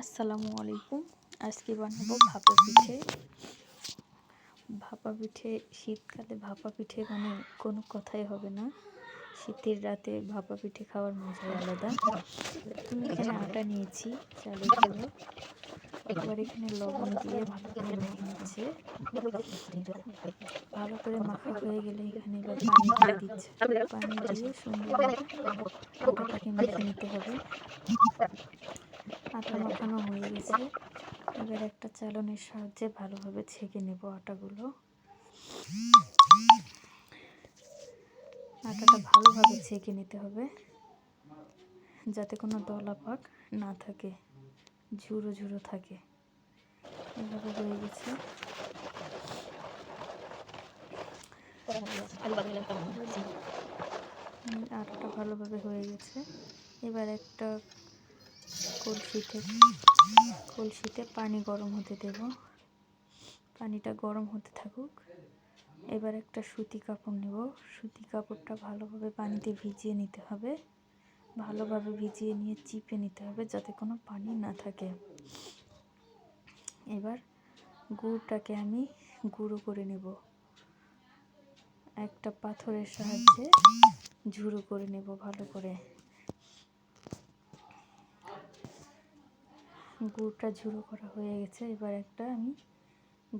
আসসালামু আলাইকুম। আজকে বানাবো ভাপা পিঠে। ভাপা পিঠে শীতকালে ভাপা পিঠে মানে কোনো কথাই হবে না। শীতের রাতে ভাপা পিঠে খাওয়ার মজাই আলাদা। আমি এখানে আটা নিয়েছি চালের গুঁড়ো, এবার এখানে লবণ দিয়ে ভালো করে মেখে নিচ্ছে। ভালো করে মাখা হয়ে গেলে এখানে এবার পানি দিয়ে দিচ্ছে। পানি দিয়ে সুন্দরভাবে আটাটাকে মেখে নিতে হবে। আটা মাখানো হয়ে গেছে, এবার একটা চালনির সাহায্যে ভালোভাবে ছেঁকে নেব আটাগুলো। আটাটা ভালোভাবে ছেঁকে নিতে হবে যাতে কোনো দলা পাক না থাকে, ঝুরো ঝুরো থাকে। এভাবে হয়ে গেছে। আটাটা ভালোভাবে হয়ে গেছে। এবার একটা কলসিতে পানি গরম হতে দেব। পানিটা গরম হতে থাকুক। এবার একটা সুতি কাপড় নেব। সুতি কাপড়টা ভালোভাবে পানিতে ভিজিয়ে নিতে হবে। ভালোভাবে ভিজিয়ে নিয়ে চিপে নিতে হবে যাতে কোনো পানি না থাকে। এবার গুড়টাকে আমি গুঁড়ো করে নেব। একটা পাথরের সাহায্যে ঝুড়ো করে নেব ভালো করে। গুড়টা ঝুড়ো করা হয়ে গেছে। এবার একটা আমি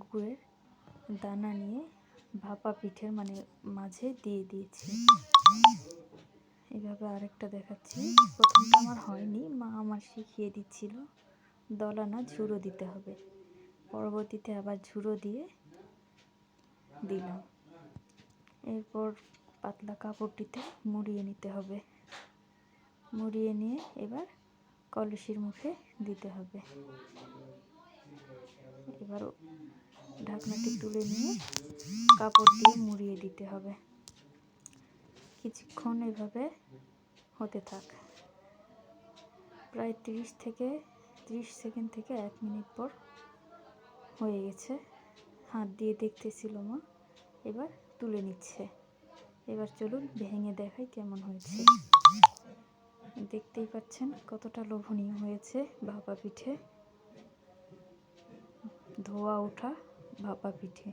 গুড়ের দানা নিয়ে ভাপা পিঠের মাঝে দিয়ে দিয়েছি। এভাবে আরেকটা দেখাচ্ছি। প্রথমটা আমার হয়নি, মা আমার শিখিয়ে দিচ্ছিল। দলা না, ঝুড়ো দিতে হবে। পরবর্তীতে আবার ঝুড়ো দিয়ে দিলাম। এরপর পাতলা কাপড়টিতে মুড়িয়ে নিতে হবে। মুড়িয়ে নিয়ে এবার কলসির মুখে দিতে হবে। এবার ঢাকনাটি তুলে নিয়ে কাপড় দিয়ে মুড়িয়ে দিতে হবে। কিছুক্ষণ এভাবে হতে থাক। প্রায় 30 সেকেন্ড থেকে 1 মিনিট পর হয়ে গেছে। হাত দিয়ে দেখতেছিল মা, এবার তুলে নিচ্ছে। এবার চলুন ভেঙে দেখাই কেমন হয়েছে। দেখতেই পাচ্ছেন কতটা লোভনীয় হয়েছে ভাপা পিঠে, ধোয়া ওঠা ভাপা পিঠে।